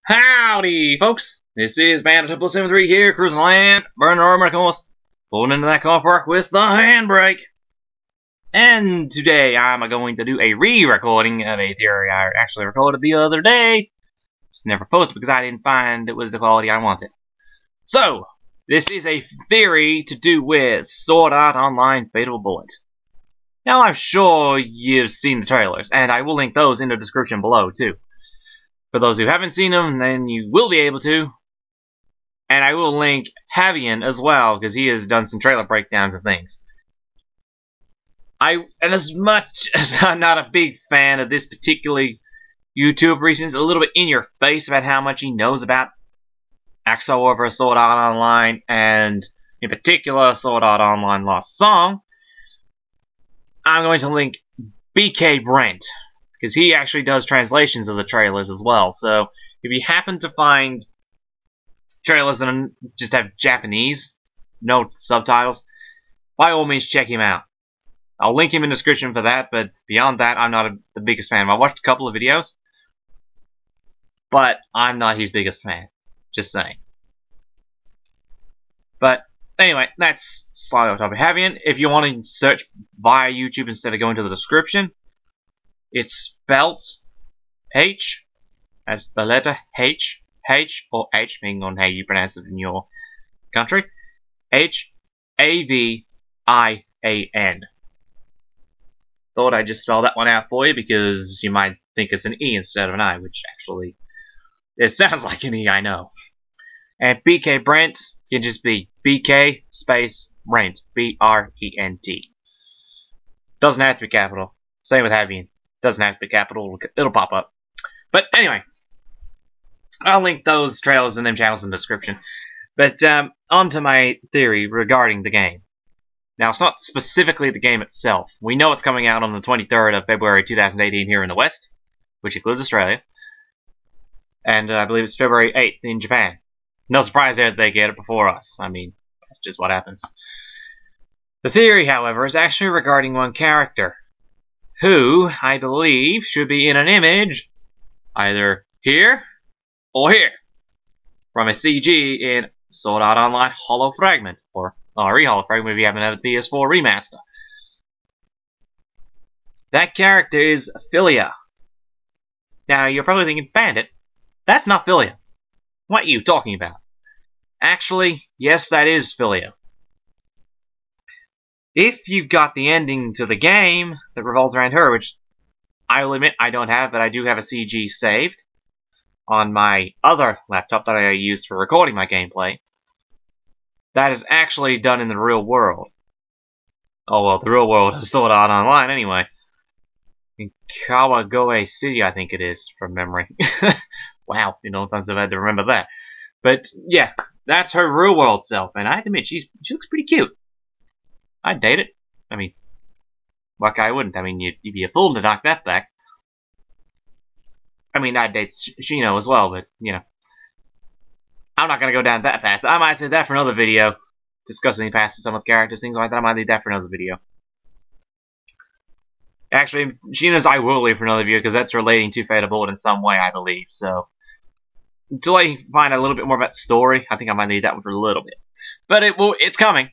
Howdy, folks! This is Bandit773 here, cruising land, burning over my course, pulling into that car park with the handbrake. And today I'm going to do a re-recording of a theory I actually recorded the other day. Just never posted because I didn't find it was the quality I wanted. So, this is a theory to do with Sword Art Online Fatal Bullet. Now I'm sure you've seen the trailers, and I will link those in the description below too. For those who haven't seen them, then you will be able to. And I will link Havian as well, because he has done some trailer breakdowns and things. And as much as I'm not a big fan of this particular YouTuber, he's a little bit in your face about how much he knows about Axel over Sword Art Online, and in particular Sword Art Online Lost Song. I'm going to link BK Brent, because he actually does translations of the trailers as well. So if you happen to find trailers that just have Japanese, no subtitles, by all means check him out. I'll link him in the description for that, but beyond that, I'm not the biggest fan. I watched a couple of videos, but I'm not his biggest fan. Just saying. But anyway, that's slightly off topic. Havian, if you want to search via YouTube instead of going to the description, it's spelt H as the letter H, or H, depending on how you pronounce it in your country. Havian. Thought I'd just spell that one out for you because you might think it's an E instead of an I, which actually it sounds like an E, I know. And BK Brent can just be BK space Brent, B-R-E-N-T. Doesn't have to be capital. Same with Havian. Doesn't have to be capital, it'll pop up. But anyway, I'll link those trailers and them channels in the description. But on to my theory regarding the game. Now, it's not specifically the game itself. We know it's coming out on the 23rd of February 2018 here in the West, which includes Australia. And I believe it's February 8th in Japan. No surprise there that they get it before us. I mean, that's just what happens. The theory, however, is actually regarding one character, who, I believe, should be in an image either here or here from a CG in Sword Art Online Holo Fragment, or Re-Holo Fragment if you haven't had the PS4 remaster. That character is Philia. Now, you're probably thinking, Bandit, that's not Philia. What are you talking about? Actually, yes, that is Philia. If you got the ending to the game that revolves around her, which I will admit I don't have, but I do have a CG saved on my other laptop that I use for recording my gameplay, that is actually done in the real world. Oh well, the real world is Sword Art Online anyway. In Kawagoe City, I think it is, from memory. Wow, you know, it's not so bad to remember that. But yeah, that's her real world self, and I have to admit, she looks pretty cute. I'd date it. I mean, what guy wouldn't? I mean, you'd be a fool to knock that back. I mean, I'd date Shino as well, but, you know. I'm not going to go down that path. I might say that for another video. Discussing past some of the characters, things like that. I might leave that for another video. Actually, Shino's I will leave for another video, because that's relating to Fatal Bullet in some way, I believe. So, until I find a little bit more about the story, I think I might need that one for a little bit. But it's coming.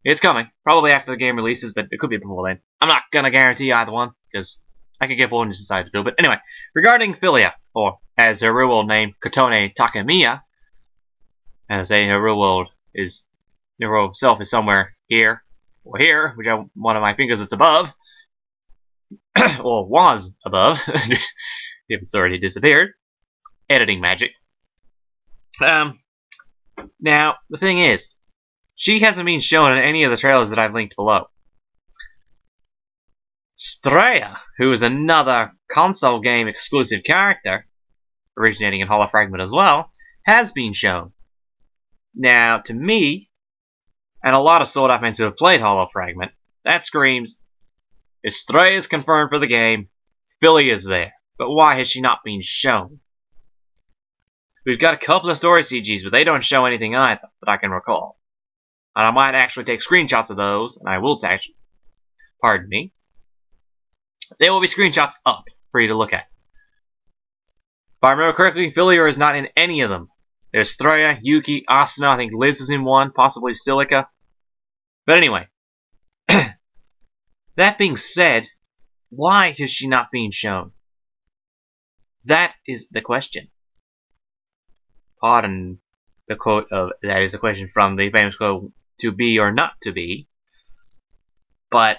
It's coming. Probably after the game releases, but it could be before then. I'm not going to guarantee either one, because I could get bored and just decide to do it. But anyway, regarding Philia, or as her real world name, Kotone Takemiya, and I say her real world self is somewhere here, or here, whichever one of my fingers it's above, or was above, if it's already disappeared. Editing magic. Now, the thing is, she hasn't been shown in any of the trailers that I've linked below. Straya, who is another console game exclusive character, originating in Holo Fragment as well, has been shown. Now, to me, and a lot of Sword Art fans who have played Holo Fragment, that screams, if Straya is confirmed for the game, Philia is there. But why has she not been shown? We've got a couple of story CGs, but they don't show anything either, that I can recall. And I might actually take screenshots of those, and I will pardon me. There will be screenshots up for you to look at. If I remember correctly, Philia is not in any of them. There's Threya, Yuki, Asuna, I think Liz is in one, possibly Silica. But anyway, that being said, why is she not being shown? That is the question. Pardon the quote of, that is a question from the famous quote, to be or not to be. But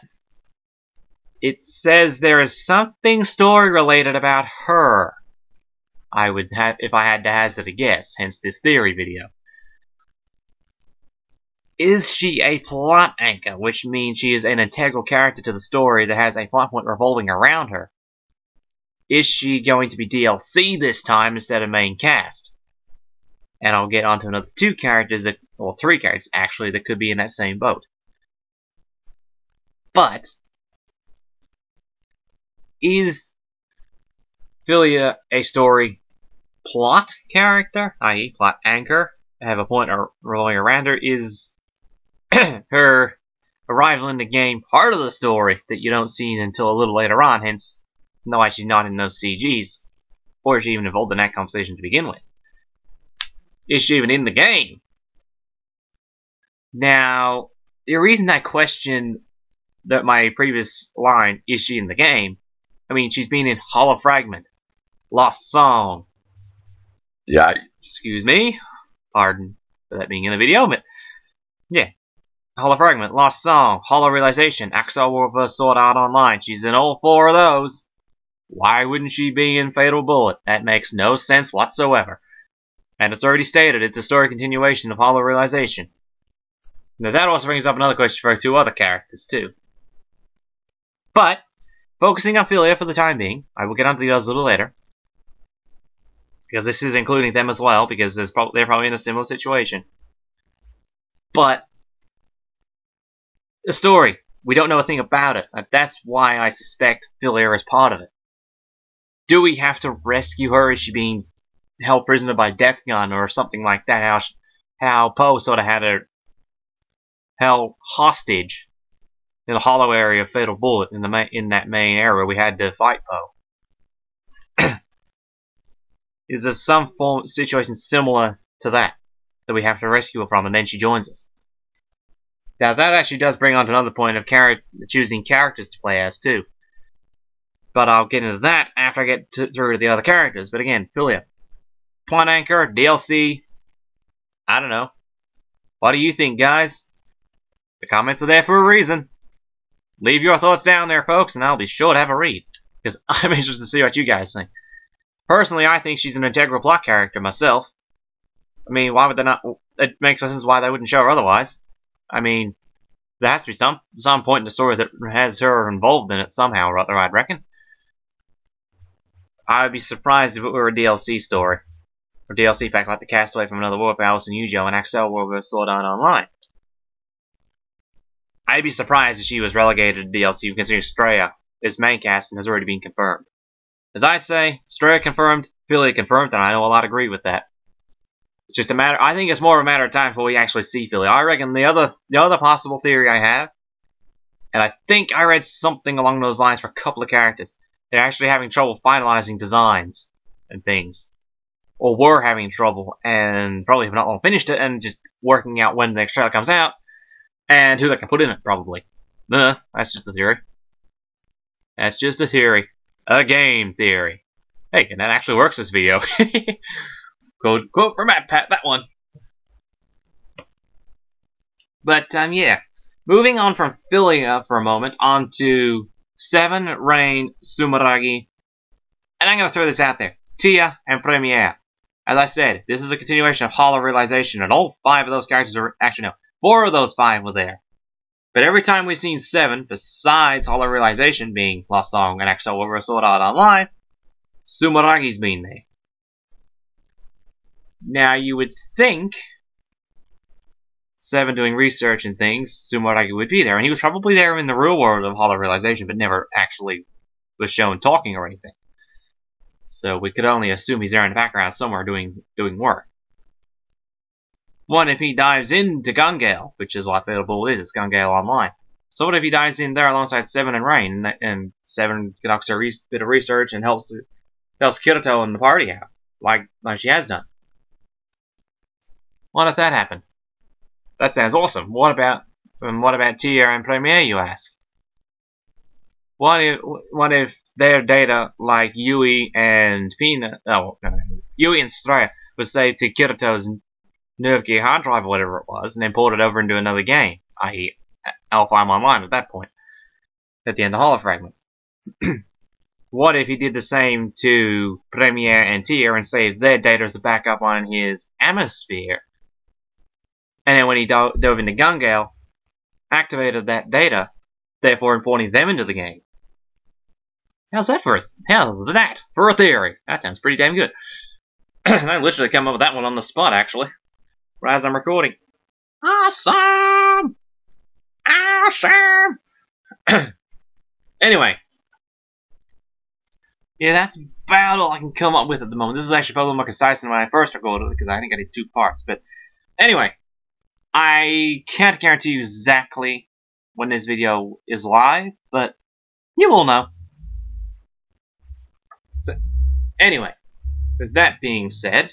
it says there is something story related about her. I would have, if I had to hazard a guess, hence this theory video. Is she a plot anchor, which means she is an integral character to the story that has a plot point revolving around her? Is she going to be DLC this time instead of main cast? And I'll get onto another two characters, that, well, three characters actually, that could be in that same boat. But is Philia a story plot character, i.e. plot anchor, have a point revolving around her? Is her arrival in the game part of the story that you don't see until a little later on, hence why she's not in those CGs, or is she even involved in that conversation to begin with? Is she even in the game? Now, the reason I question that my previous line, is she in the game? I mean, she's been in Hollow Fragment, Lost Song. Yeah. Excuse me. Pardon for that being in the video, but yeah. Hollow Fragment, Lost Song, Hollow Realization, Axel War Sword Art Online. She's in all four of those. Why wouldn't she be in Fatal Bullet? That makes no sense whatsoever. And it's already stated, it's a story continuation of Hollow Realization. Now that also brings up another question for two other characters too. But, focusing on Philia for the time being, I will get onto the others a little later. Because this is including them as well, because they're probably in a similar situation. But, the story, we don't know a thing about it. That's why I suspect Philia is part of it. Do we have to rescue her? Is she being held prisoner by Death Gun or something like that? How Poe sort of had her held hostage in the hollow area of Fatal Bullet in that main area we had to fight Poe. Is there some form situation similar to that we have to rescue her from, and then she joins us? Now that actually does bring on to another point of choosing characters to play as too. But I'll get into that after I get through to the other characters. But again, Philia, plot anchor, DLC, I don't know. What do you think, guys? The comments are there for a reason. Leave your thoughts down there, folks, and I'll be sure to have a read, because I'm interested to see what you guys think. Personally, I think she's an integral plot character myself. I mean, why would they not? It makes sense why they wouldn't show her otherwise. I mean, there has to be some point in the story that has her involved in it somehow or other, I'd reckon. I'd be surprised if it were a DLC story. Or DLC pack like the Castaway from Another World by Alison Yujo and Axel War Sword Art Online. I'd be surprised if she was relegated to DLC considering Straya is main cast and has already been confirmed. As I say, Straya confirmed, Philia confirmed, and I know a lot agree with that. It's just a matter, I think it's more of a matter of time before we actually see Philia. I reckon the other possible theory I have, and I think I read something along those lines for a couple of characters, they're actually having trouble finalizing designs and things. Or were having trouble, and probably have not long finished it, and just working out when the next trailer comes out, and who they can put in it, probably. That's just a theory. That's just a theory. A game theory. Hey, and that actually works this video. Quote from Matt Pat, that one. But, yeah. Moving on from Philia for a moment, on to Seven, Rain, Sumeragi, and I'm going to throw this out there. Tia and Premiere. As I said, this is a continuation of Hollow Realization, and all five of those characters are, actually no, four of those five were there. But every time we've seen Seven, besides Hollow Realization being Lost Song and Axel War Sword Art Online, Sumeragi's been there. Now, you would think Seven doing research and things, Sumeragi would be there, and he was probably there in the real world of Hollow Realization, but never actually was shown talking or anything. So we could only assume he's there in the background somewhere doing work. One, if he dives into Gun-Gale, which is what Fatal Bullet is, it's Gun-Gale Online. So what if he dives in there alongside Seven and Rain, and Seven conducts a bit of research and helps Kirito and the party out? like she has done. What if that happened? That sounds awesome. What about Tier and Premier, you ask? What if their data, like Yui and Straya, was saved to Kirito's nerve gear hard drive or whatever it was, and then ported over into another game, i.e. Alpha Online at that point, at the end of the holofragment. What if he did the same to Premier and Tier and saved their data as a backup on his Atmosphere? And then when he dove into Gungale, activated that data, therefore importing them into the game. How's that for a theory? That sounds pretty damn good. I literally come up with that one on the spot, actually, right as I'm recording. Awesome! Awesome! Anyway. Yeah, that's about all I can come up with at the moment. This is actually probably more concise than when I first recorded it, because I think I did 2 parts. But anyway, I can't guarantee you exactly when this video is live, but you will know. So, anyway, with that being said,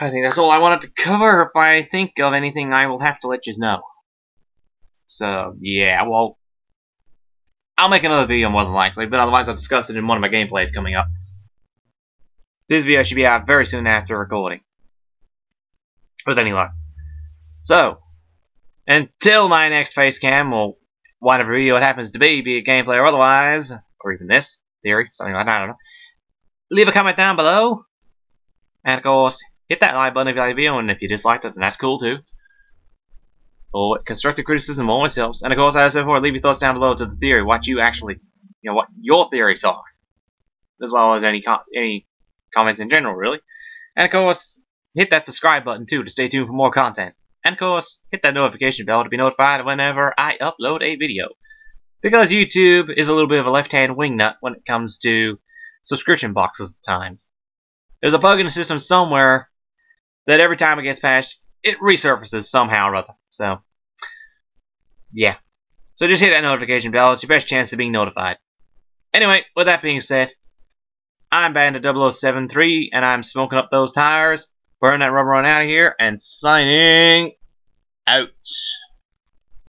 I think that's all I wanted to cover. If I think of anything, I will have to let you know. So, yeah, well, I'll make another video more than likely, but otherwise I'll discuss it in one of my gameplays coming up. This video should be out very soon after recording. With any luck. So, until my next face cam, or whatever video it happens to be it gameplay or otherwise, or even this theory, something like that, I don't know. Leave a comment down below. And of course, hit that like button if you like the video, and if you disliked it, then that's cool too. Or constructive criticism always helps. And of course, as I said before, leave your thoughts down below to the theory, what you actually, what your theories are. As well as any comments in general, really. And of course, hit that subscribe button too to stay tuned for more content. And of course, hit that notification bell to be notified whenever I upload a video. Because YouTube is a little bit of a left-hand wingnut when it comes to subscription boxes at times. There's a bug in the system somewhere that every time it gets patched, it resurfaces somehow or other. So, yeah. So just hit that notification bell. It's your best chance of being notified. Anyway, with that being said, I'm Bandit 0073, and I'm smoking up those tires, burning that rubber on out of here, and signing out.